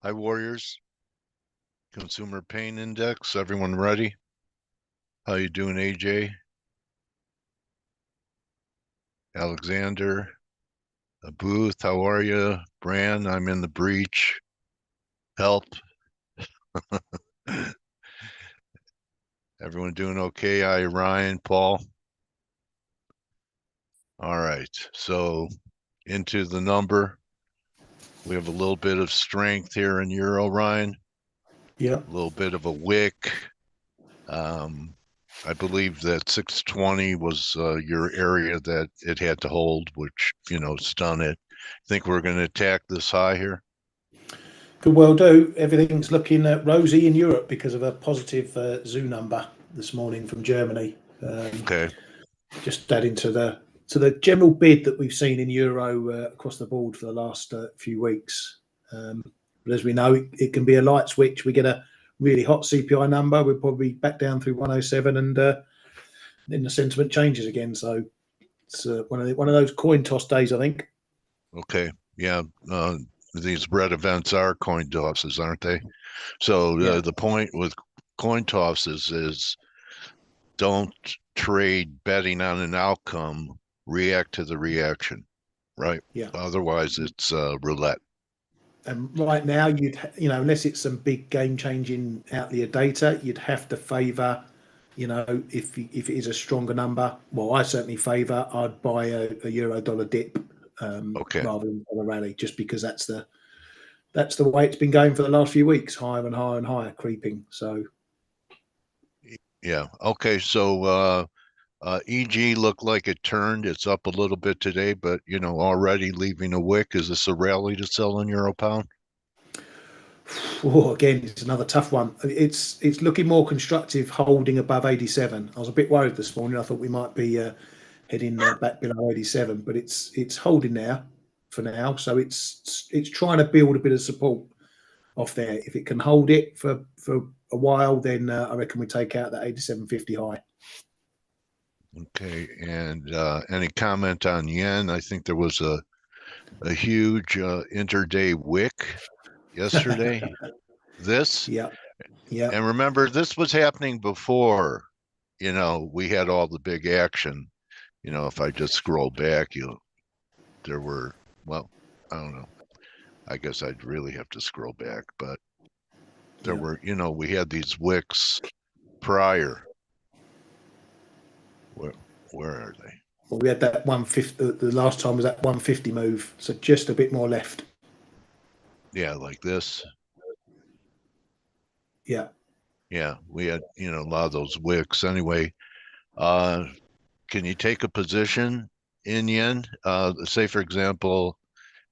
Hi, Warriors. Consumer Pain Index. Everyone ready? How you doing, AJ? Alexander? Booth, how are you? Bran, I'm in the breach. Help. Everyone doing okay? Hi, Ryan, Paul. All right. So into the number. We have a little bit of strength here in Euro, Ryan. Yeah. A little bit of a wick. I believe that 620 was your area that it had to hold, which, stun it. Think we're going to attack this high here? Could well do. Everything's looking rosy in Europe because of a positive zoo number this morning from Germany. Okay. Just adding to the general bid that we've seen in euro across the board for the last few weeks. But as we know, it can be a light switch. We get a really hot CPI number, we're probably back down through 107, and then the sentiment changes again. So it's one of those coin toss days, I think. Okay. Yeah. These red events are coin tosses, aren't they? So Yeah. the point with coin tosses is don't trade betting on an outcome, react to the reaction, right? Yeah. Otherwise, it's roulette. And right now, unless it's some big game-changing outlier data, you'd have to favour, if it is a stronger number. Well, I certainly favour. I'd buy a euro dollar dip Okay. rather than a rally, just because that's the way it's been going for the last few weeks, higher and higher and higher, creeping. So Yeah. Okay. So EG looked like it turned. It's up a little bit today, but already leaving a wick. Is this a rally to sell in euro pound? again, it's another tough one. It's looking more constructive, holding above 87. I was a bit worried this morning. I thought we might be heading back below 87, but it's holding there for now. So it's trying to build a bit of support off there. If it can hold it for a while, then I reckon we take out that 87.50 high. Okay. And any comment on yen? I think there was a huge interday wick yesterday. This, Yeah, yeah, and remember, this was happening before, we had all the big action. If I just scroll back, there were, well, I don't know. I guess I'd really have to scroll back, but there yeah. were, we had these wicks prior. Where, where are they? Well, we had that 150. The last time was that 150 move, so just a bit more left. Yeah, like this. Yeah. Yeah, we had, a lot of those wicks. Anyway, uh, can you take a position in yen? Say, for example,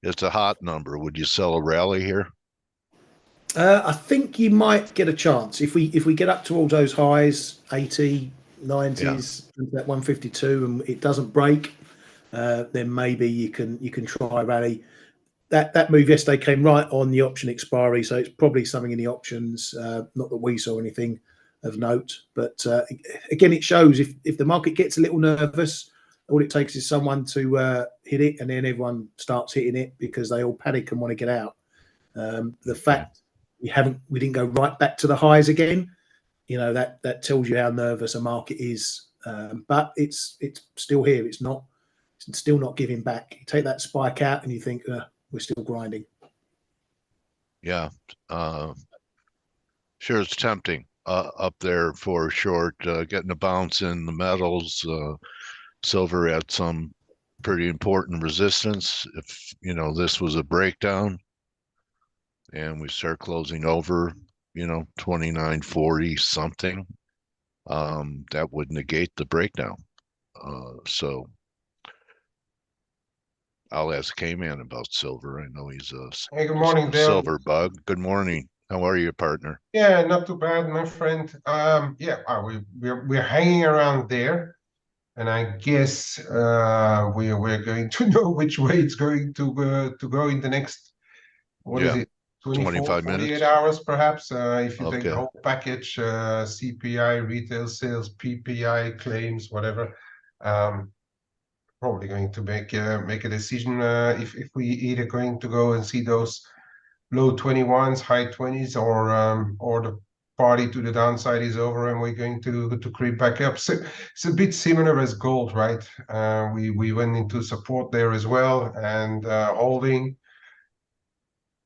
it's a hot number. Would you sell a rally here? I think you might get a chance if we get up towards those highs, 80, Yeah. 90s, that 152, and it doesn't break. Then maybe you can try a rally. That move yesterday came right on the option expiry, so it's probably something in the options. Not that we saw anything of note, but again, it shows if the market gets a little nervous, all it takes is someone to hit it, and then everyone starts hitting it because they all panic and want to get out. The Okay. fact we didn't go right back to the highs again, that tells you how nervous a market is. But it's still here. It's still not giving back. You take that spike out, and you think we're still grinding. Yeah. Sure, it's tempting up there for short, getting a bounce in the metals. Silver at some pretty important resistance. If, this was a breakdown and we start closing over, 29.40 something, that would negate the breakdown. So I'll ask Kman about silver. I know he's Hey, good morning, a Dale. silver bug. Good morning. How are you, partner? Yeah, not too bad, my friend. Yeah, we're hanging around there, and I guess we're going to know which way it's going to go in the next, what is Yeah, it, 24, 25 48 minutes. hours, perhaps. If you take the Okay. whole package, CPI, retail sales, PPI, claims, whatever. Probably going to make a decision if we either going to go and see those low 21s, high 20s, or the party to the downside is over and we're going to creep back up. So it's a bit similar as gold, right? We went into support there as well and holding,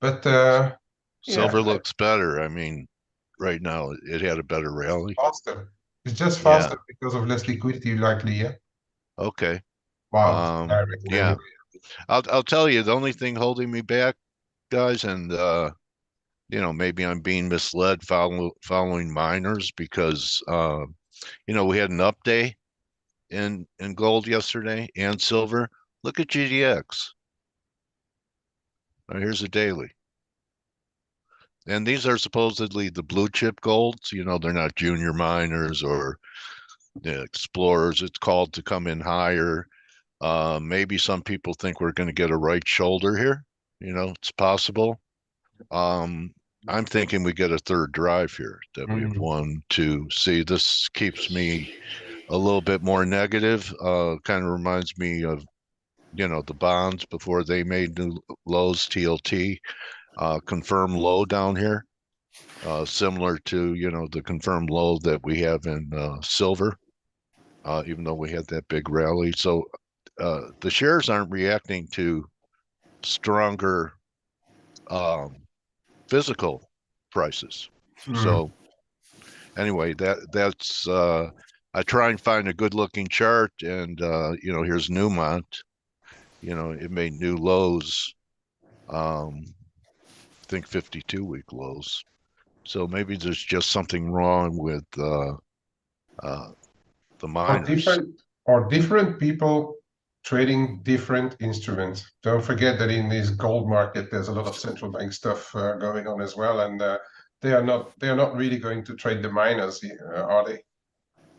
but yeah, Silver looks better. I mean, right now it had a better rally. faster. It's just Yeah. faster because of less liquidity, likely. Yeah. Okay. Wow. Direction Yeah. anyway. I'll tell you the only thing holding me back, guys, and maybe I'm being misled following miners because we had an up day in gold yesterday and silver. Look at GDX. Here's a daily. And these are supposedly the blue chip golds. They're not junior miners or explorers. It's called to come in higher. Maybe some people think we're going to get a right shoulder here. It's possible. I'm thinking we get a third drive here, that we have Mm. 1, 2. See, this keeps me a little bit more negative. Kind of reminds me of, the bonds before they made new lows, TLT, confirmed low down here, similar to, the confirmed low that we have in silver, even though we had that big rally. So the shares aren't reacting to stronger physical prices. Mm. So anyway, that's I try and find a good looking chart, and here's Newmont. It made new lows. I think 52-week lows. So maybe there's just something wrong with the Are miners. different people trading different instruments? Don't forget that in this gold market, there's a lot of central bank stuff going on as well, and they are not really going to trade the miners, are they?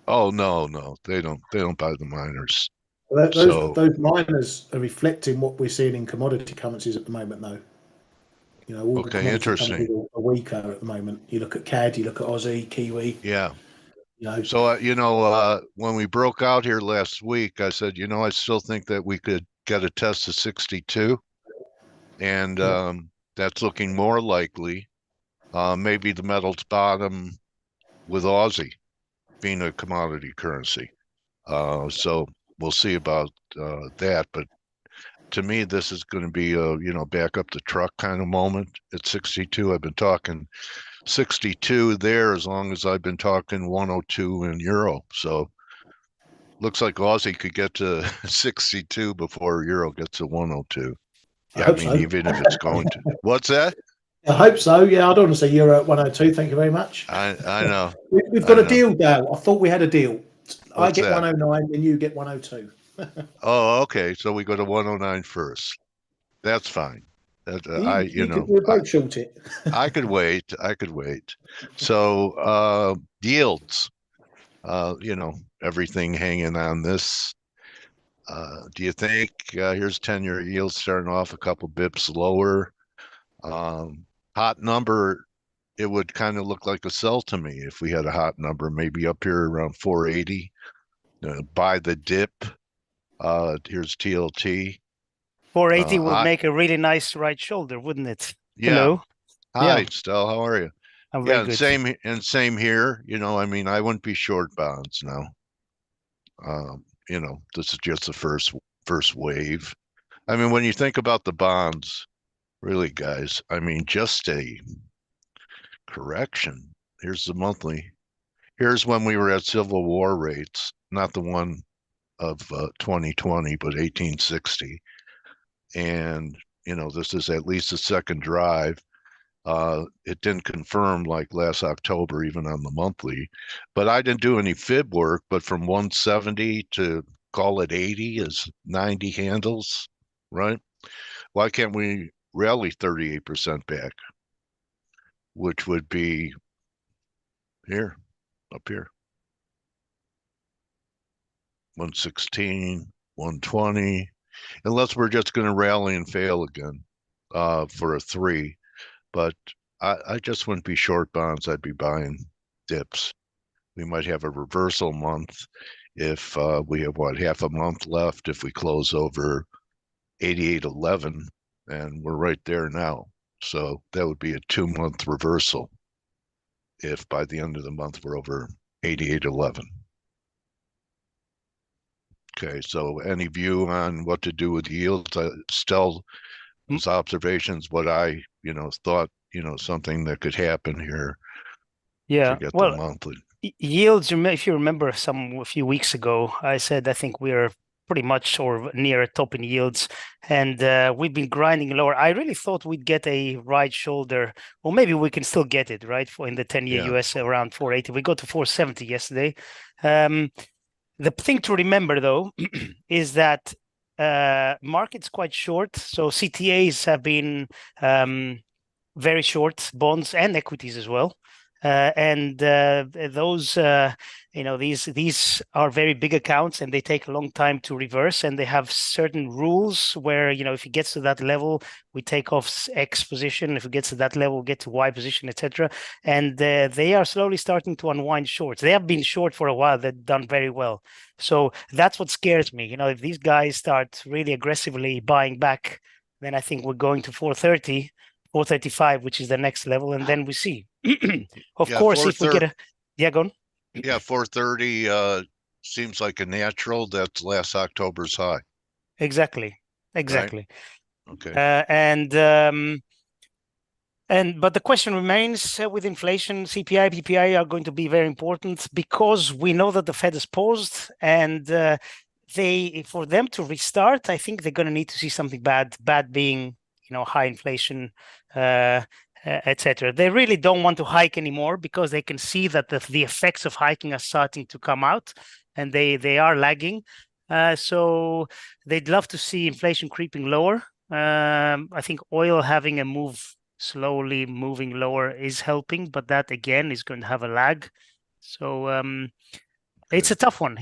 Oh no, they don't buy the miners. Those So those miners are reflecting what we're seeing in commodity currencies at the moment, though. All okay, commodity currencies interesting. are weaker at the moment. You look at CAD, you look at Aussie, Kiwi. Yeah. You know, So when we broke out here last week, I said, I still think that we could get a test of 62, and yeah. that's looking more likely. Maybe the metals bottom with Aussie being a commodity currency. So we'll see about that. But to me, this is going to be a back up the truck kind of moment at 62. I've been talking 62 there as long as I've been talking 102 in euro. So looks like Aussie could get to 62 before euro gets to 102. I Yeah, I hope mean, so. even if it's going to. What's that? I hope so. Yeah, I don't want to say you're at 102. Thank you very much. I know. We've I got a know. deal, Dale. I thought we had a deal. I What's get that? 109 and you get 102. Oh, okay. So we go to 109 first. That's fine. That You could we'll both short it. I could wait. I could wait. So yields, everything hanging on this. Do you think here's 10-year yields starting off a couple bips lower? Hot number, it would kind of look like a sell to me if we had a hot number, maybe up here around 480. Buy the dip. Here's TLT. 480 would I make a really nice right shoulder, wouldn't it? Yeah. Hello. Hi, Yeah, Stell. How are you? I'm very Yeah, good. same here. I mean, I wouldn't be short bonds now. This is just the first wave. I mean, when you think about the bonds, really, guys, I mean, just a correction. Here's the monthly. Here's when we were at Civil War rates, not the one of 2020, but 1860. And, this is at least a second drive. It didn't confirm like last October, even on the monthly, but I didn't do any fib work. But from 170 to call it 80 is 90 handles, right? Why can't we rally 38% back, which would be here, up here, 116, 120, unless we're just going to rally and fail again for a 3. But I just wouldn't be short bonds. I'd be buying dips. We might have a reversal month if we have half a month left if we close over 88.11, and we're right there now. So that would be a 2-month reversal if by the end of the month we're over 88.11. Okay, so any view on what to do with yields? Still, as observations, what I, thought, something that could happen here. Yeah, Forget well, the monthly. yields, if you remember a few weeks ago, I said I think we're pretty much or near a top in yields, and we've been grinding lower. I really thought we'd get a right shoulder, or maybe we can still get it, right, for in the 10-year US around 480. We got to 470 yesterday. The thing to remember, though, is that market's quite short, so CTAs have been very short, bonds and equities as well. And those, these are very big accounts, and they take a long time to reverse. And they have certain rules where, if it gets to that level, we take off X position. If it gets to that level, we get to Y position, etc. And they are slowly starting to unwind shorts. They have been short for a while. They've done very well. So that's what scares me. If these guys start really aggressively buying back, then I think we're going to 430. 435, which is the next level, and then we see. Of course, if we get go on. Yeah, 430 seems like a natural. That's last October's high. Exactly. Right? Okay. But the question remains with inflation, CPI, PPI are going to be very important because we know that the Fed has paused, and for them to restart, I think they're going to need to see something bad being high inflation, etc. They really don't want to hike anymore because they can see that the effects of hiking are starting to come out, and they are lagging. So they'd love to see inflation creeping lower. I think oil having a move slowly moving lower is helping, but that again is going to have a lag. So it's a tough one,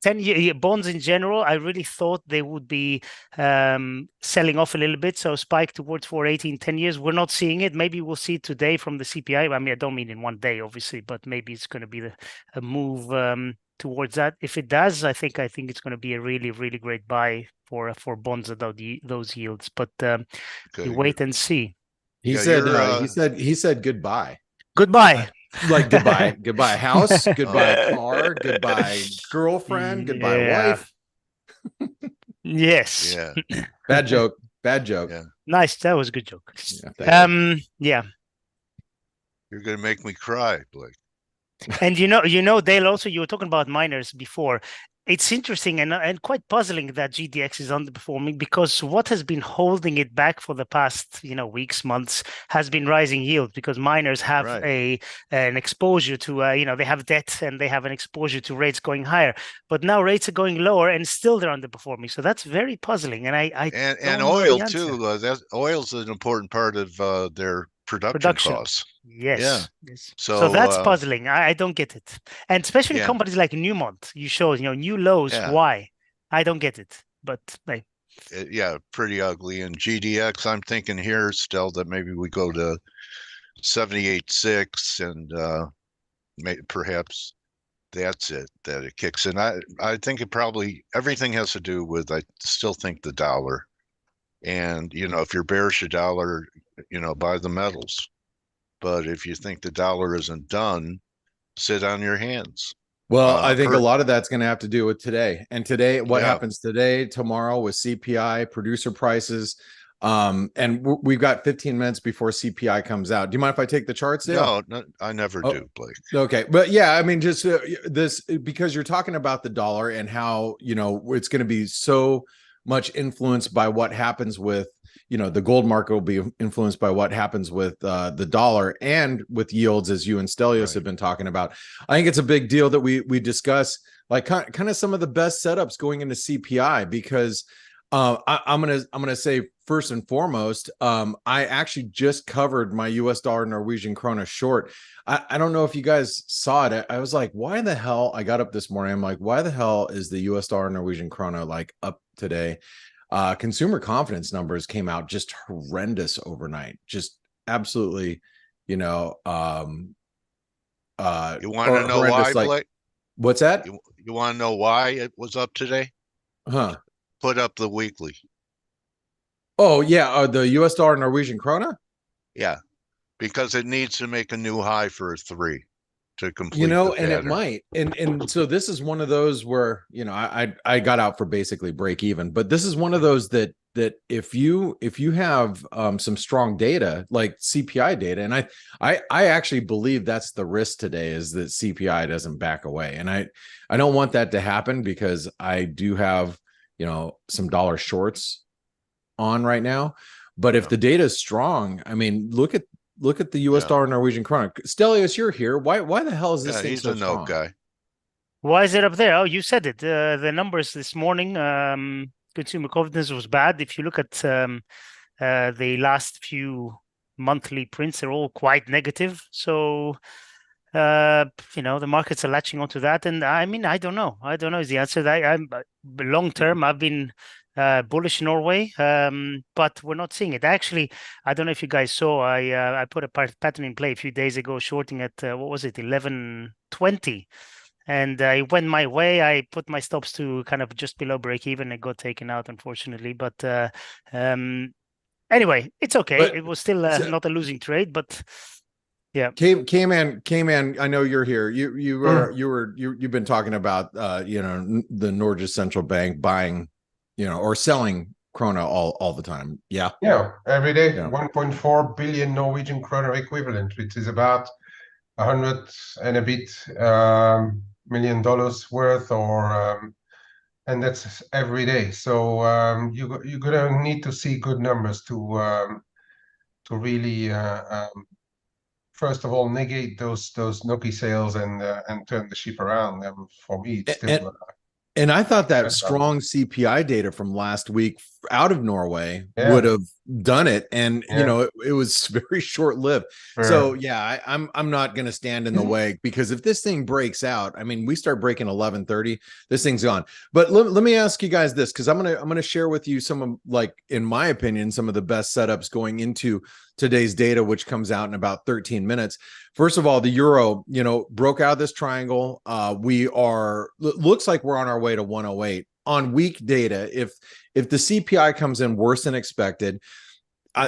10-year bonds in general, I really thought they would be selling off a little bit. So spike towards 480 in 10 years. We're not seeing it. Maybe we'll see it today from the CPI. I mean, I don't mean in one day, obviously, but maybe it's going to be a move towards that. If it does, I think it's going to be a really, really great buy for bonds at those yields. But you wait and see. He said goodbye. Goodbye. Like goodbye house, goodbye car, goodbye girlfriend, goodbye wife. Yes. Yeah. Bad joke. Yeah. Nice. That was a good joke. Yeah. You're gonna make me cry, Blake. And Dale, also you were talking about miners before. It's interesting and quite puzzling that GDX is underperforming because what has been holding it back for the past weeks, months has been rising yield because miners have an exposure to they have debt and they have an exposure to rates going higher. But now rates are going lower and still they're underperforming. So that's very puzzling. And and oil too. Oil's an important part of their production costs. Yes. So that's puzzling. I don't get it. And especially companies like Newmont, you show, new lows. Yeah. Why? I don't get it. But pretty ugly. And GDX, I'm thinking here still that maybe we go to 78.6 and perhaps that's it, that it kicks in. I think it probably, everything has to do with, I still think the dollar. And, if you're bearish a dollar, buy the metals. But if you think the dollar isn't done, sit on your hands. Well, I think a lot of that's going to have to do with today. And today, what happens today, tomorrow with CPI, producer prices. And we've got 15 minutes before CPI comes out. Do you mind if I take the charts, Dale? No, I never do, Blake. Okay. But yeah, I mean, just this, because you're talking about the dollar and how, it's going to be so much influenced by what happens with, the gold market will be influenced by what happens with the dollar and with yields, as you and Stelios have been talking about. I think it's a big deal that we discuss like kind of some of the best setups going into CPI because I'm gonna say first and foremost, I actually just covered my US dollar Norwegian krona short. I don't know if you guys saw it. I was like, why the hell? I got up this morning. I'm like, why the hell is the US dollar Norwegian krona like up today? Consumer confidence numbers came out just horrendous overnight. Just absolutely, you want to know why, Blake? What's that? You want to know why it was up today? Huh? Put up the weekly. Oh yeah, the U.S. dollar Norwegian krona. Yeah, because it needs to make a new high for a 3 to complete You know, the and it pattern. might, and so this is one of those where, you know, I got out for basically break even, but this is one of those that if you have some strong data like CPI data, and I actually believe that's the risk today, is that CPI doesn't back away, and I don't want that to happen, because I do have, you know, some dollar shorts on right now. But if the data is strong, I mean, look at the US dollar Norwegian krona. Stelios, you're here. Why the hell is this thing he's so a strong? note guy. Why is it up there? Oh, you said it. The numbers this morning, consumer confidence was bad. If you look at the last few monthly prints, they're all quite negative. So, you know, the markets are latching onto that. And I mean, I don't know. I don't know is the answer. I'm long term, I've been bullish Norway, but we're not seeing it. Actually, I don't know if you guys saw, I put a pattern in play a few days ago, shorting at, what was it, 11.20. And it went my way. I put my stops to kind of just below break even. It got taken out, unfortunately. But anyway, it's okay. But it was still not a losing trade, but yeah. Kman, I know you're here. You've been talking about you know, the Norges central bank buying, you know, or selling krona all the time. Yeah. Yeah, every day, Yeah. 1.4 billion Norwegian kroner equivalent, which is about 100 and a bit million dollars worth, or and that's every day. So you're gonna need to see good numbers to really first of all negate those Noki sales and turn the ship around. And for me, it's still and I thought that that's strong CPI data from last week out of Norway Yeah. would have done it, and you Yeah. know, it was very short lived. Sure. So yeah, I'm not going to stand in the way, because if this thing breaks out, I mean, we start breaking 11:30, this thing's gone. But let me ask you guys this, because I'm gonna share with you some of, like, in my opinion, some of the best setups going into today's data, which comes out in about 13 minutes. First of all, the euro, you know, broke out this triangle. We are, looks like we're on our way to 108 on weak data. If the CPI comes in worse than expected,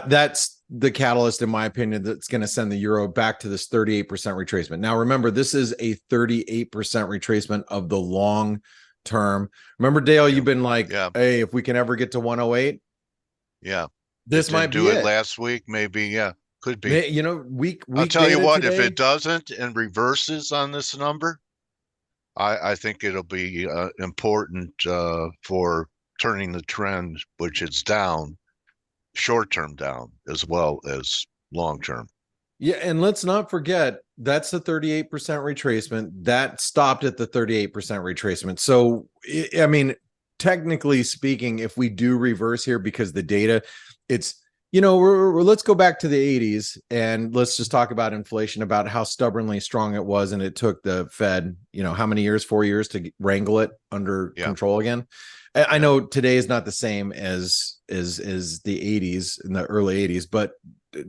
that's the catalyst, in my opinion, that's going to send the euro back to this 38% retracement. Now, remember, this is a 38% retracement of the long term. Remember, Dale, you've been like, hey, if we can ever get to 108, this might be it. Last week, maybe, could be. You know, weak. I'll tell you what, today, if it doesn't and reverses on this number, I think it'll be important for turning the trend, which is down, short-term down as well as long-term. Yeah, and let's not forget, that's the 38% retracement. That stopped at the 38% retracement. So, I mean, technically speaking, if we do reverse here, because the data, it's, you know, let's go back to the 80s and let's just talk about inflation, about how stubbornly strong it was. And it took the Fed, you know, how many years, 4 years to wrangle it under control again. I know today is not the same as the 80s, in the early 80s, but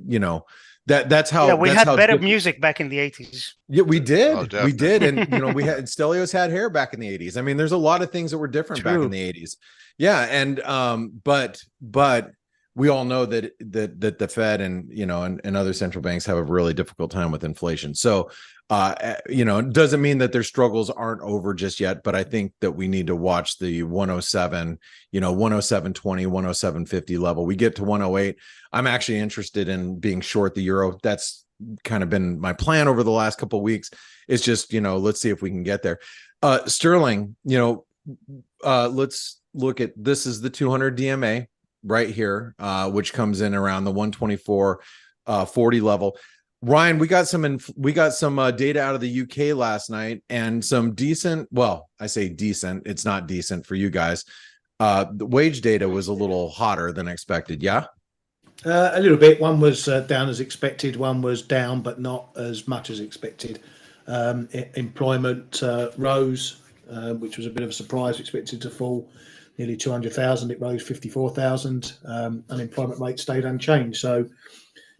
you know, that's how we had better music back in the 80s. Yeah, we did. Oh, we did. And you know, we had Stelios had hair back in the 80s. I mean, there's a lot of things that were different back in the 80s. Yeah. And but we all know that the Fed and, you know, and other central banks have a really difficult time with inflation. So you know, it doesn't mean that their struggles aren't over just yet, but I think that we need to watch the 107, you know, 107.20, 107.50 level. We get to 108. I'm actually interested in being short the euro. That's kind of been my plan over the last couple of weeks. It's just, you know, let's see if we can get there. Sterling, you know, let's look at, this is the 200 DMA right here, which comes in around the 124.40 level. Ryan, we got some data out of the UK last night, and some decent, well, I say decent, it's not decent for you guys. The wage data was a little hotter than expected. Yeah. A little bit. One was down as expected. One was down, but not as much as expected. Employment rose, which was a bit of a surprise. Expected to fall nearly 200,000. It rose 54,000. Unemployment rate stayed unchanged. So,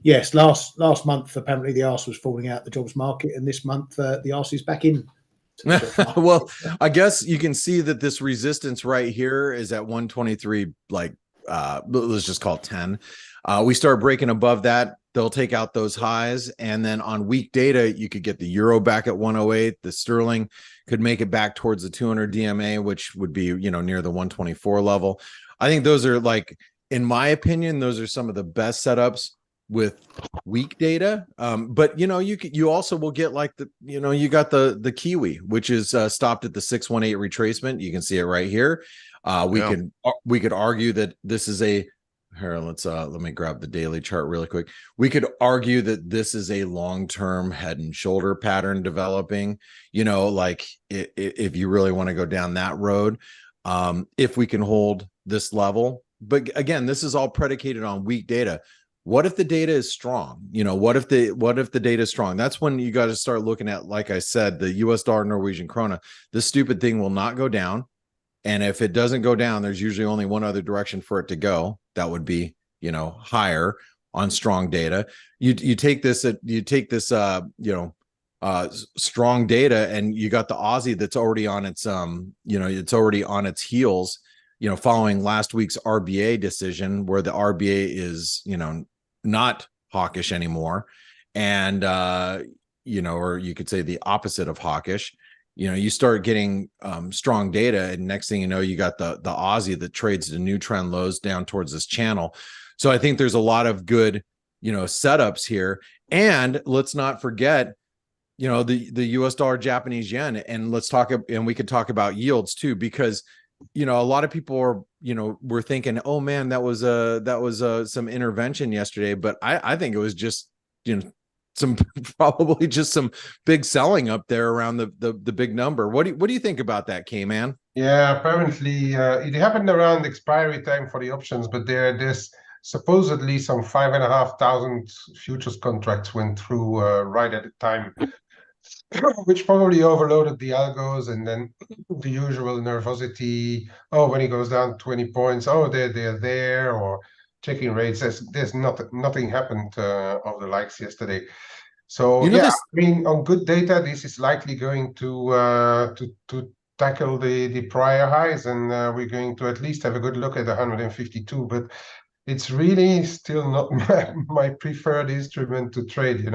yes, last month apparently the arse was falling out the jobs market, and this month the arse is back in. Well, I guess you can see that this resistance right here is at 123, like let's just call it 10. We start breaking above that, they'll take out those highs. And then on weak data, you could get the euro back at 108. The sterling could make it back towards the 200 DMA, which would be, near the 124 level. I think those are, like, in my opinion, those are some of the best setups with weak data. But you also will get, like, you got the Kiwi, which is stopped at the 618 retracement. You can see it right here. We could argue that this is a, here, let me grab the daily chart really quick. We could argue that this is a long-term head and shoulder pattern developing, like if you really want to go down that road, if we can hold this level. But again, this is all predicated on weak data. What if the data is strong? What if the data is strong? That's when you got to start looking at, like I said, the US dollar, Norwegian krona. This stupid thing will not go down. And if it doesn't go down, there's usually only one other direction for it to go. That would be, higher on strong data. You take this strong data, and you got the Aussie that's already on its it's already on its heels, following last week's RBA decision, where the RBA is, not hawkish anymore. And, or you could say the opposite of hawkish. You start getting strong data, and next thing you know, you got the Aussie that trades the new trend lows down towards this channel. So I think there's a lot of good, setups here. And let's not forget, the US dollar, Japanese yen, and we could talk about yields too, because a lot of people are, were thinking, oh man, that was some intervention yesterday, but I think it was just, probably just some big selling up there around the big number. What do you think about that, Kman? Yeah, apparently it happened around expiry time for the options, but there's supposedly some 5,500 futures contracts went through right at the time, which probably overloaded the algos, and then the usual nervosity. Oh, when it goes down 20 points, oh, they're there, or checking rates. There's nothing happened of the likes yesterday. So I mean, on good data, this is likely going to tackle the prior highs, and we're going to at least have a good look at 152. But it's really still not my preferred instrument to trade.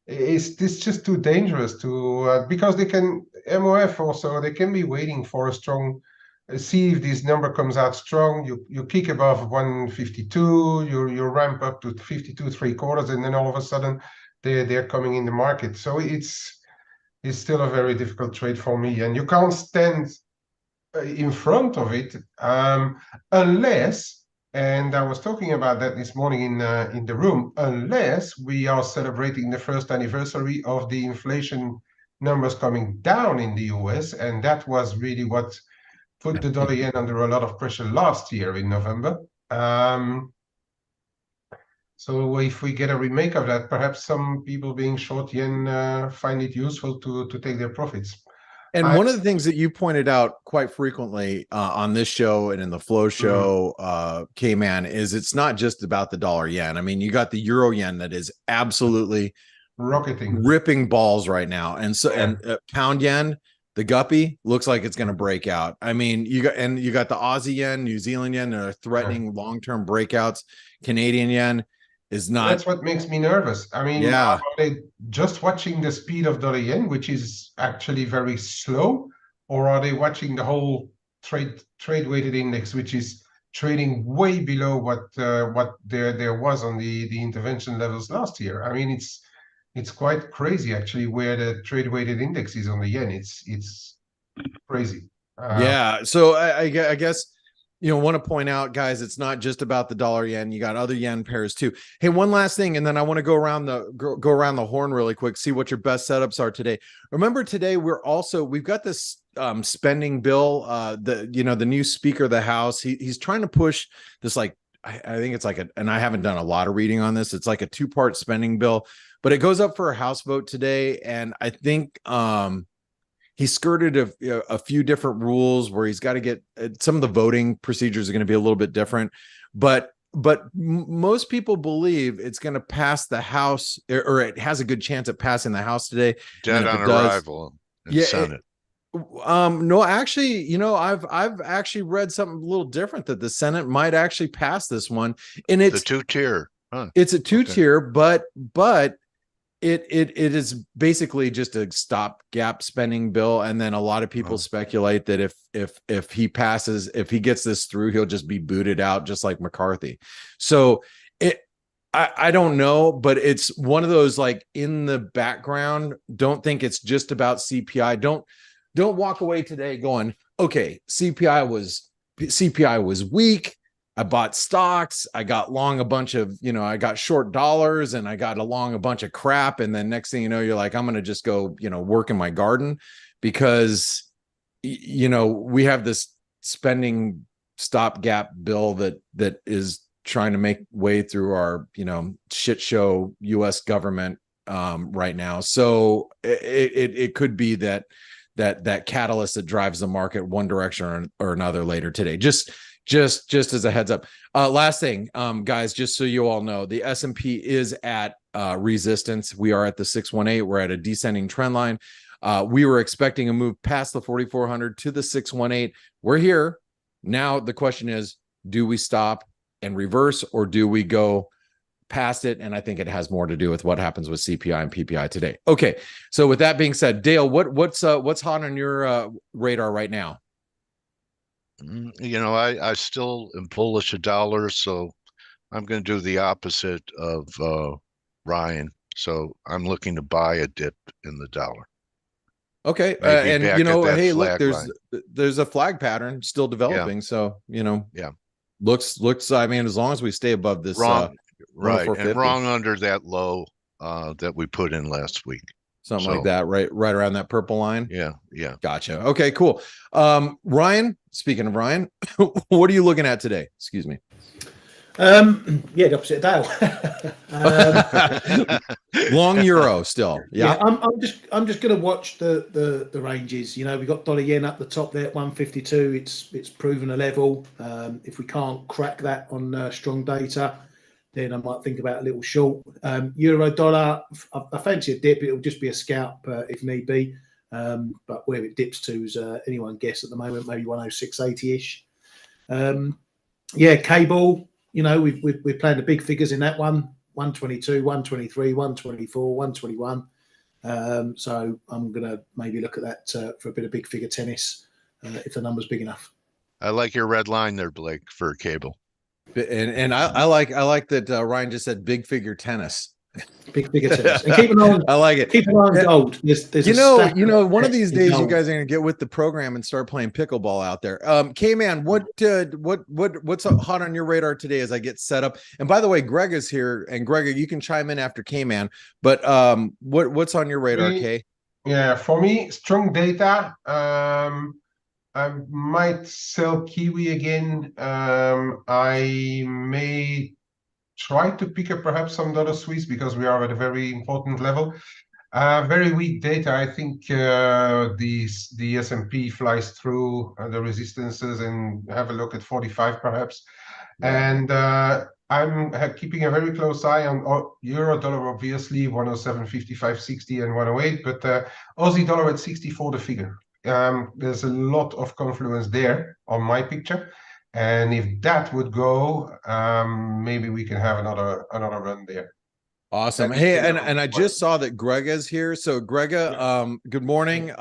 It's just too dangerous to because they can MOF also. They can be waiting for a strong. See if this number comes out strong. You kick above 152. You ramp up to 52.75, and then all of a sudden they're coming in the market. So it's still a very difficult trade for me, and you can't stand in front of it unless. And I was talking about that this morning in the room. Unless we are celebrating the first anniversary of the inflation numbers coming down in the US, and that was really what put the dollar yen under a lot of pressure last year in November. So if we get a remake of that, perhaps some people being short yen find it useful to take their profits. And one of the things that you pointed out quite frequently on this show and in the Flow show, Kman, is it's not just about the dollar yen. I mean, you got the euro yen that is absolutely rocketing, ripping balls right now, and so and pound yen, the guppy, looks like it's going to break out. I mean, you got the Aussie yen, New Zealand yen that are threatening long-term breakouts. Canadian yen is not. That's what makes me nervous. I mean, are they just watching the speed of dollar yen, which is actually very slow, or are they watching the whole trade weighted index, which is trading way below what there was on the intervention levels last year? I mean, it's quite crazy actually where the trade weighted index is on the yen. It's crazy. So I guess want to point out, guys, it's not just about the dollar yen. You got other yen pairs too. Hey, one last thing, and then I want to go around the horn really quick, see what your best setups are today. Remember, today we've got this spending bill. The new Speaker of the House. He's trying to push this, like, I think it's like and I haven't done a lot of reading on this. It's like a 2-part spending bill, but it goes up for a House vote today, and I think he skirted a few different rules where he's got to get some of the voting procedures are going to be a little bit different, but most people believe it's going to pass the House, or it has a good chance at passing the House today. Dead on arrival in Senate. No, actually, I've actually read something a little different, that the Senate might actually pass this one, and The two-tier. Huh. it's a two-tier, but it is basically just a stopgap spending bill, and then a lot of people speculate that if he passes, if he gets this through, he'll just be booted out, just like McCarthy. So I don't know, but it's one of those, like, in the background. Don't think it's just about CPI. Don't walk away today going, okay, CPI was weak. I bought stocks. I got long a bunch of, I got short dollars, and I got along a bunch of crap. And then next thing you know, you're like, I'm going to just go, work in my garden, because, we have this spending stopgap bill that is trying to make way through our, shit show U.S. government right now. So it could be that catalyst that drives the market one direction or another later today. Just as a heads up. Last thing, guys, just so you all know, the S&P is at resistance. We are at the 618. We're at a descending trend line. We were expecting a move past the 4,400 to the 618. We're here. Now the question is, do we stop and reverse, or do we go past it? And I think it has more to do with what happens with CPI and PPI today. Okay, so with that being said, Dale, what's hot on your radar right now? I still am bullish a dollar, so I'm going to do the opposite of Ryan. So I'm looking to buy a dip in the dollar. Okay, and hey, look, there's a flag pattern still developing. Yeah. So yeah, looks. I mean, as long as we stay above this, right, and wrong under that low that we put in last week. Something like that, right around that purple line. Yeah. Gotcha. Okay, cool. Ryan, speaking of Ryan, what are you looking at today? Excuse me. The opposite of Dale. Long euro still. Yeah. I'm just going to watch the ranges. We've got dollar yen up the top there at 152. It's proven a level. If we can't crack that on strong data, then I might think about a little short. Euro dollar, I fancy a dip. It'll just be a scalp if need be. But where it dips to is anyone guess at the moment, maybe 106.80-ish. Cable, we're playing the big figures in that one, 122, 123, 124, 121. So I'm going to maybe look at that for a bit of big figure tennis if the number's big enough. I like your red line there, Blake, for cable. And I like that Ryan just said big figure tennis. Big figure tennis. And keep an eye on, I like it. Keep an eye on gold. There's one of these days you guys are gonna get with the program and start playing pickleball out there. Kman, what's hot on your radar today as I get set up? And by the way, Grega's here, and Grega, you can chime in after Kman. But what's on your radar, K? Yeah, for me, strong data. I might sell Kiwi again. I may try to pick up perhaps some dollar Swiss because we are at a very important level. Very weak data. I think the S&P flies through the resistances and have a look at 45 perhaps. Yeah. And I'm keeping a very close eye on euro dollar, obviously 107.55, 60, and 108, but Aussie dollar at 64 the figure. There's a lot of confluence there on my picture, and if that would go, maybe we can have another run there. Awesome. Hey, and I just saw that Grega's here. So Grega, good morning.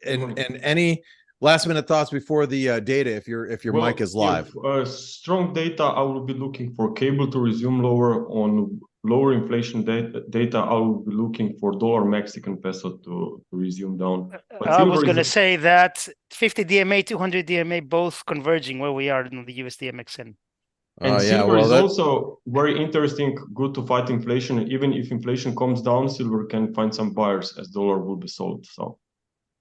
And any last minute thoughts before the data, if your mic is live? Strong data, I will be looking for cable to resume lower. On lower inflation data, I will be looking for dollar Mexican peso to resume down. But I was going to say that 50 DMA, 200 DMA, both converging where we are in the USD MXN. And silver is also very interesting, good to fight inflation. Even if inflation comes down, silver can find some buyers as dollar will be sold. So.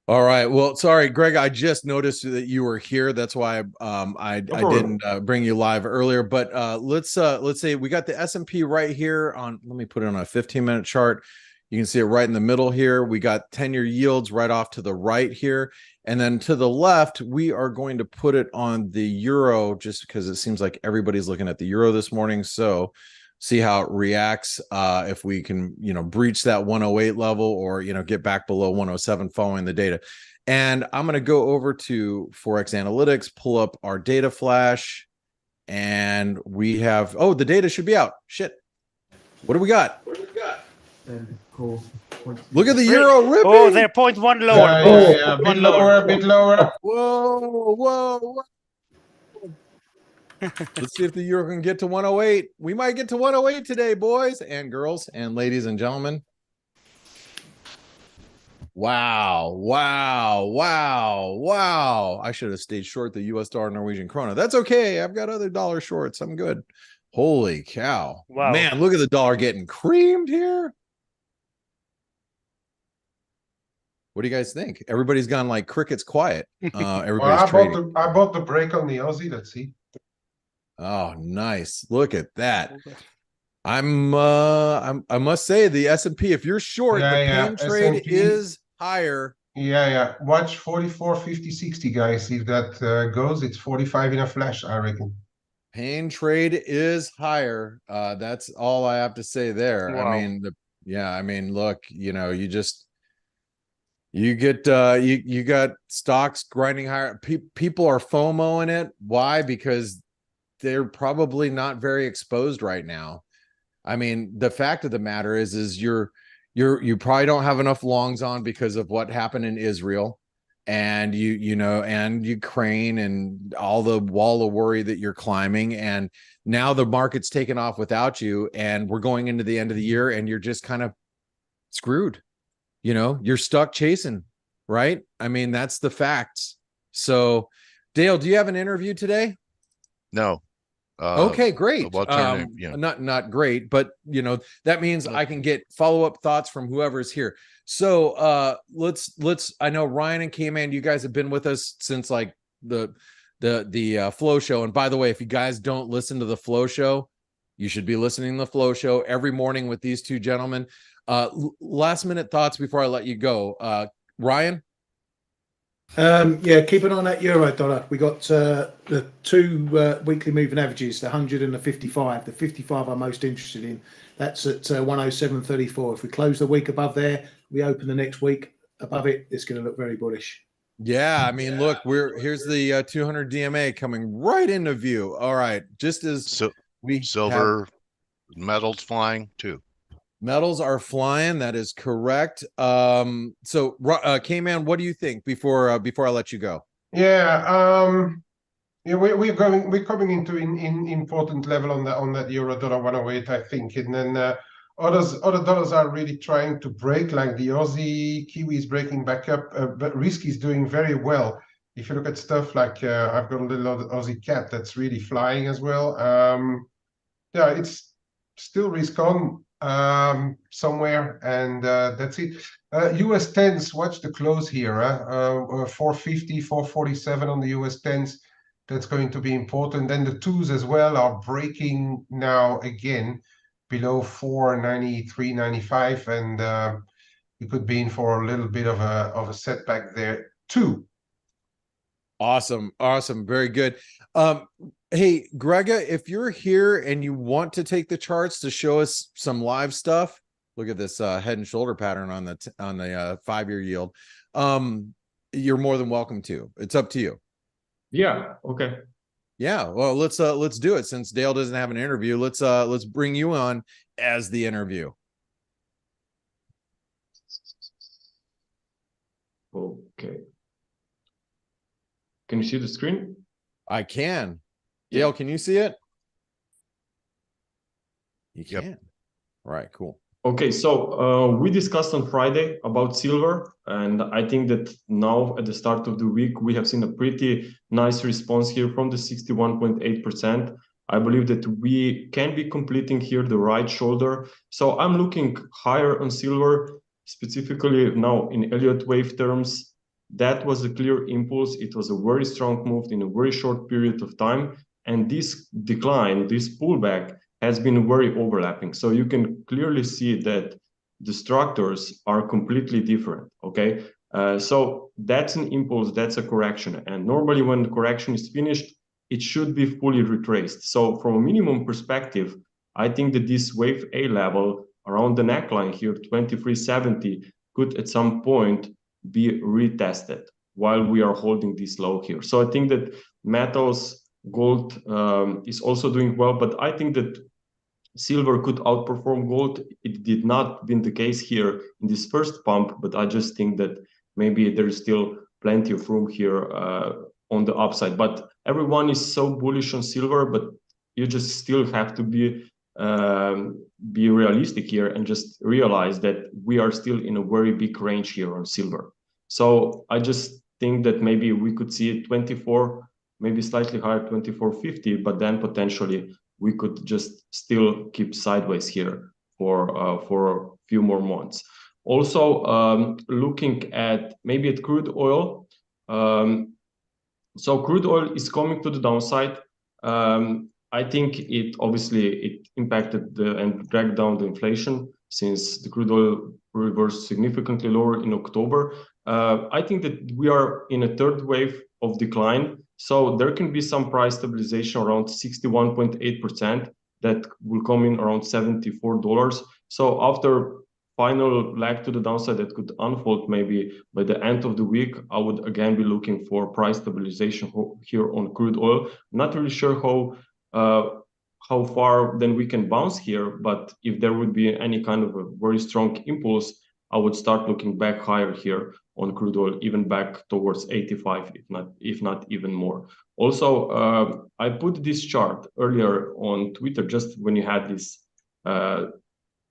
All right. Well, sorry, Greg, I just noticed that you were here. That's why I didn't bring you live earlier. But let's say we got the S&P right here on. Let me put it on a 15-minute chart. You can see it right in the middle here. We got 10-year yields right off to the right here. And then to the left, we are going to put it on the euro just because it seems like everybody's looking at the euro this morning. So see how it reacts, if we can, breach that 108 level or, get back below 107 following the data. And I'm going to go over to ForexAnalytix, pull up our data flash, and we have, oh, the data should be out. Shit. What do we got? Cool. Look at the euro ripping. Oh, they're 0.1 lower. Yeah, a 0.1 bit lower, a bit lower. Whoa, whoa, whoa. Let's see if the euro can get to 108. We might get to 108 today, boys and girls and ladies and gentlemen. Wow, wow, wow, wow. I should have stayed short the US dollar Norwegian krona. That's okay. I've got other dollar shorts. I'm good. Holy cow. Wow. Man, look at the dollar getting creamed here. What do you guys think? Everybody's gone like crickets quiet. Everybody's trading. I bought the break on the Aussie. Let's see. Oh, nice. Look at that. I must say the S&P, if you're short, the pain trade S&P is higher. Yeah. Watch 44, 50, 60, guys. If that goes, it's 45 in a flash, I reckon. Pain trade is higher. That's all I have to say there. Wow. I mean, look, you know, you get you got stocks grinding higher. People are FOMOing it. Why? Because they're probably not very exposed right now. I mean, the fact of the matter is you probably don't have enough longs on because of what happened in Israel and and Ukraine and all the wall of worry that you're climbing. And now the market's taken off without you, and we're going into the end of the year, and you're just kind of screwed. You know, you're stuck chasing, right? I mean, that's the facts. So, Dale, do you have an interview today? No. Okay, great. What's her name? Yeah. Not great, but you know, that means I can get follow-up thoughts from whoever's here. So let's I know Ryan and Kman, you guys have been with us since like the Flow Show. And by the way, if you guys don't listen to the Flow Show, you should be listening to the Flow Show every morning with these two gentlemen. Last minute thoughts before I let you go. Ryan? Yeah, keep an eye on that euro dollar. We got the two weekly moving averages, the 100 and the 55. The 55 I'm most interested in. That's at 107.34. If we close the week above there, we open the next week above it, it's going to look very bullish. Yeah, I mean, look, here's the 200 DMA coming right into view. All right, just as we silver metals flying too. Metals are flying. That is correct. So Kman, what do you think before I let you go? Yeah, we're coming into in important level on that euro dollar 108, I think, and then other dollars are really trying to break, like the Aussie. Kiwi is breaking back up, but risk is doing very well. If you look at stuff like I've got a little Aussie cat that's really flying as well. Yeah, it's still risk on somewhere, and that's it. US 10s, watch the close here. 450, 447 on the US 10s. That's going to be important. Then the twos as well are breaking now again below 493.95, and you could be in for a little bit of a setback there too. Awesome, very good. Hey, Grega, if you're here and you want to take the charts to show us some live stuff, look at this head and shoulder pattern on the 5-year yield. You're more than welcome to. It's up to you. Yeah. Okay. Yeah. Well, let's do it. Since Dale doesn't have an interview, let's bring you on as the interview. Okay. Can you see the screen? I can. Yeah. Dale, can you see it? You Yep. can. Right, cool. Okay, so we discussed on Friday about silver, and I think that now at the start of the week, we have seen a pretty nice response here from the 61.8%. I believe that we can be completing here the right shoulder. So I'm looking higher on silver, specifically now in Elliott wave terms. That was a clear impulse. It was a very strong move in a very short period of time. And this decline, this pullback, has been very overlapping. So you can clearly see that the structures are completely different, okay? So that's an impulse, that's a correction. And normally when the correction is finished, it should be fully retraced. So from a minimum perspective, I think that this wave A level around the neckline here, 2370, could at some point be retested, while we are holding this low here. So I think that metals, gold is also doing well, but I think that silver could outperform gold. It did not been the case here in this first pump, but I just think that maybe there is still plenty of room here on the upside. But everyone is so bullish on silver, but you just still have to be realistic here and just realize that we are still in a very big range here on silver. So I just think that maybe we could see 24, maybe slightly higher, 24.50, but then potentially we could just still keep sideways here for a few more months. Also, looking at maybe at crude oil. So crude oil is coming to the downside. I think it impacted and dragged down the inflation since the crude oil reversed significantly lower in October. I think that we are in a third wave of decline. So there can be some price stabilization around 61.8% that will come in around $74. So after final leg to the downside that could unfold maybe by the end of the week, I would again be looking for price stabilization here on crude oil. Not really sure how far then we can bounce here, but if there would be any kind of a very strong impulse, I would start looking back higher here on crude oil, even back towards 85, if not even more. Also, I put this chart earlier on Twitter just when you had this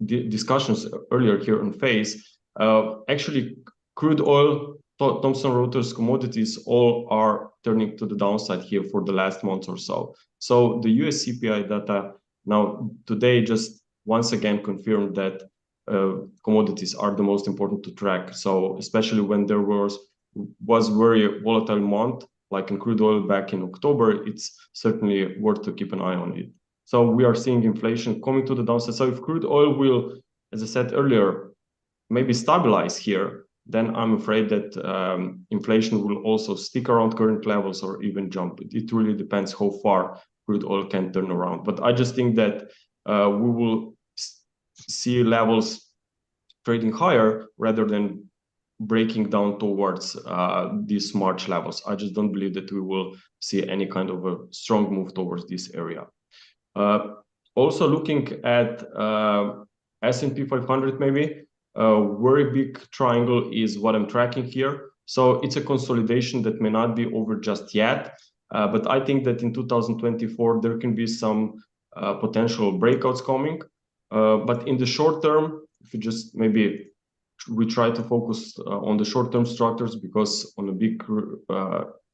discussions earlier here on F.A.C.E. Actually, crude oil, Thomson Reuters commodities, all are turning to the downside here for the last month or so. So the US CPI data now today just once again confirmed that commodities are the most important to track. So especially when there was very volatile month, like in crude oil back in October, it's certainly worth to keep an eye on it. So we are seeing inflation coming to the downside. So if crude oil will, as I said earlier, maybe stabilize here, then I'm afraid that inflation will also stick around current levels or even jump. It really depends how far crude oil can turn around. But I just think that we will see levels trading higher rather than breaking down towards these March levels. I just don't believe that we will see any kind of a strong move towards this area. Also looking at S&P 500 maybe, a very big triangle is what I'm tracking here. So it's a consolidation that may not be over just yet, but I think that in 2024 there can be some potential breakouts coming. But in the short term, if you just maybe we try to focus on the short-term structures, because on the big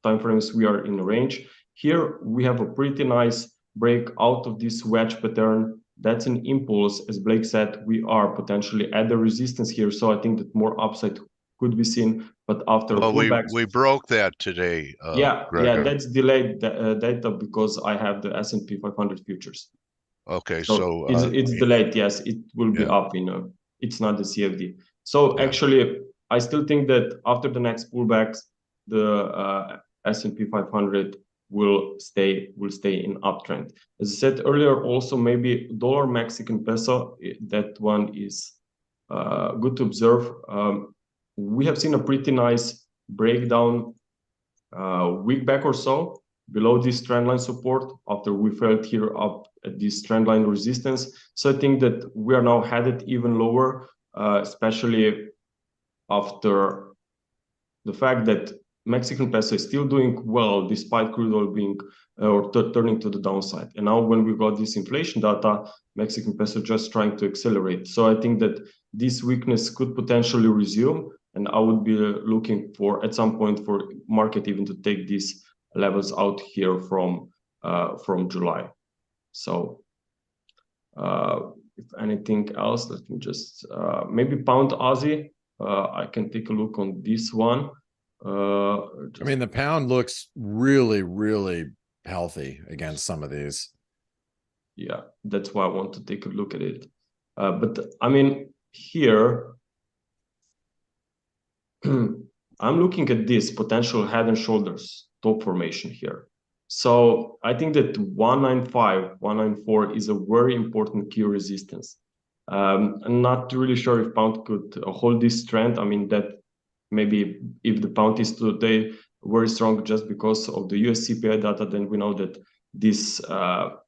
time frames we are in a range. Here we have a pretty nice break out of this wedge pattern. That's an impulse. As Blake said, we are potentially at the resistance here. So I think that more upside could be seen. But after we broke that today. Yeah, that's delayed data because I have the S&P 500 futures. Okay, so it's delayed. Yes, it will be up. It's not the CFD. So actually, I still think that after the next pullbacks, the S&P 500 will stay in uptrend. As I said earlier, also maybe dollar Mexican peso, that one is good to observe. We have seen a pretty nice breakdown week back or so below this trendline support after we felt here up at this trendline resistance. So I think that we are now headed even lower, especially after the fact that Mexican peso is still doing well despite crude oil being turning to the downside. And now when we got this inflation data, Mexican peso just trying to accelerate. So I think that this weakness could potentially resume, and I would be looking for at some point for market even to take these levels out here from July. So if anything else, let me just maybe pound Aussie. I can take a look on this one. I mean, the pound looks really, really healthy against some of these. Yeah, that's why I want to take a look at it. But I mean, here, I'm looking at this potential head and shoulders top formation here. So I think that 195, 194 is a very important key resistance. I'm not really sure if pound could hold this trend. I mean, that maybe if the pound is today very strong just because of the US CPI data, then we know that this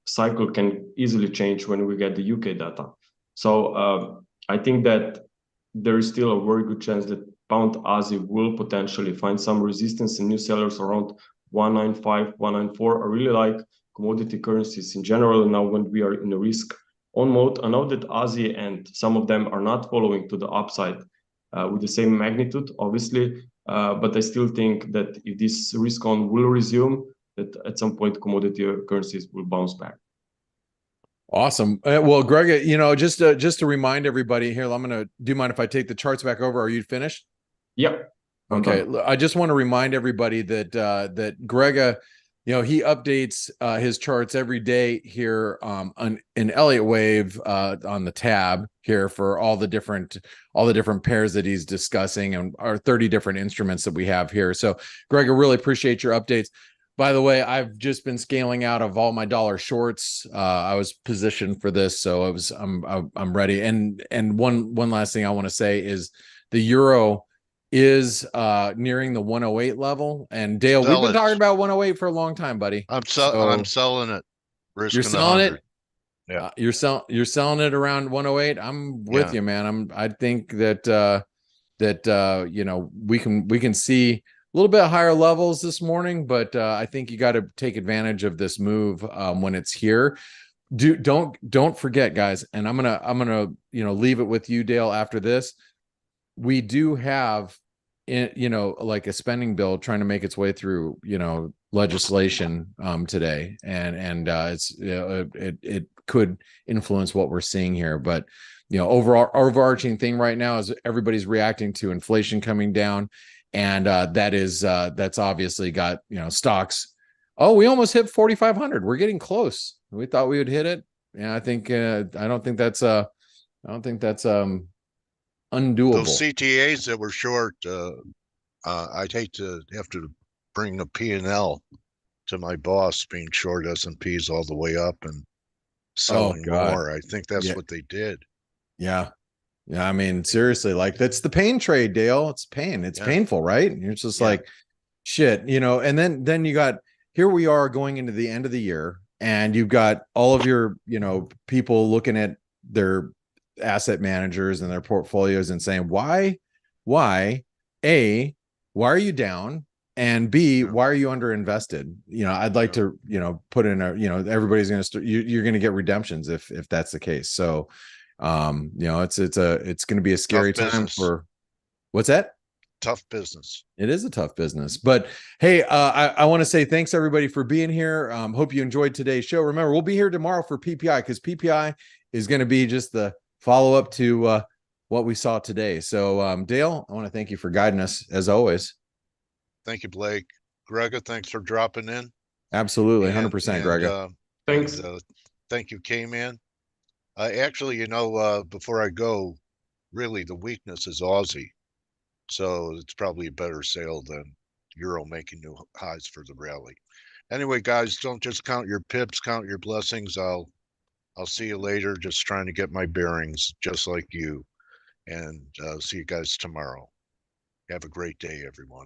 cycle can easily change when we get the UK data. So I think that there is still a very good chance that pound Aussie will potentially find some resistance and new sellers around 195, 194. I really like commodity currencies in general now when we are in a risk on mode. I know that Aussie and some of them are not following to the upside with the same magnitude, obviously, but I still think that if this risk on will resume, that at some point commodity currencies will bounce back. Awesome. Well, Grega, you know, just to remind everybody here, do you mind if I take the charts back over? Are you finished? Yep. Okay. I just want to remind everybody that that Grega, you know, he updates his charts every day here in Elliott Wave on the tab here for all the different pairs that he's discussing and our 30 different instruments that we have here. So, Grega, really appreciate your updates. By the way, I've just been scaling out of all my dollar shorts. I was positioned for this, so I'm ready. And one last thing I want to say is the euro is nearing the 108 level. And Dale, we've been talking about 108 for a long time, buddy. I'm selling it. You're selling it. Yeah, you're selling it around 108. I'm with you, man. I think that you know, we can see a little bit higher levels this morning, but I think you got to take advantage of this move when it's here. Don't forget, guys, and I'm gonna you know, leave it with you, Dale, after this. We do have, you know, like a spending bill trying to make its way through, you know, legislation today, and it's, you know, it could influence what we're seeing here, but you know, overarching thing right now is everybody's reacting to inflation coming down. And that's obviously got, you know, stocks. Oh, we almost hit 4,500. We're getting close. We thought we would hit it. Yeah, I think I don't think that's undoable. Those CTAs that were short, I'd hate to have to bring a P&L to my boss being short S&Ps all the way up and selling more. I think that's what they did. Yeah. Yeah, I mean, seriously, like that's the pain trade, Dale. It's pain. It's painful, right? And you're just like, shit, you know. And then you got, here we are going into the end of the year, and you've got all of your, you know, people looking at their asset managers and their portfolios and saying, why A, why are you down? And B, why are you underinvested? You know, I'd like to, you know, put in a, you know, everybody's going to start, you're going to get redemptions if that's the case. So, you know, it's going to be a scary time for, what's that? Tough business. It is a tough business, but hey, I want to say thanks everybody for being here. Hope you enjoyed today's show. Remember, we'll be here tomorrow for PPI, because PPI is going to be just the follow-up to what we saw today. So Dale, I want to thank you for guiding us as always. Thank you, Blake. Grega, thanks for dropping in. Absolutely. 100%, Grega. Thanks. Thank you, Kman. Actually, you know, before I go, really the weakness is Aussie. So it's probably a better sale than Euro making new highs for the rally. Anyway, guys, don't just count your pips, count your blessings. I'll see you later. Just trying to get my bearings, just like you. And see you guys tomorrow. Have a great day, everyone.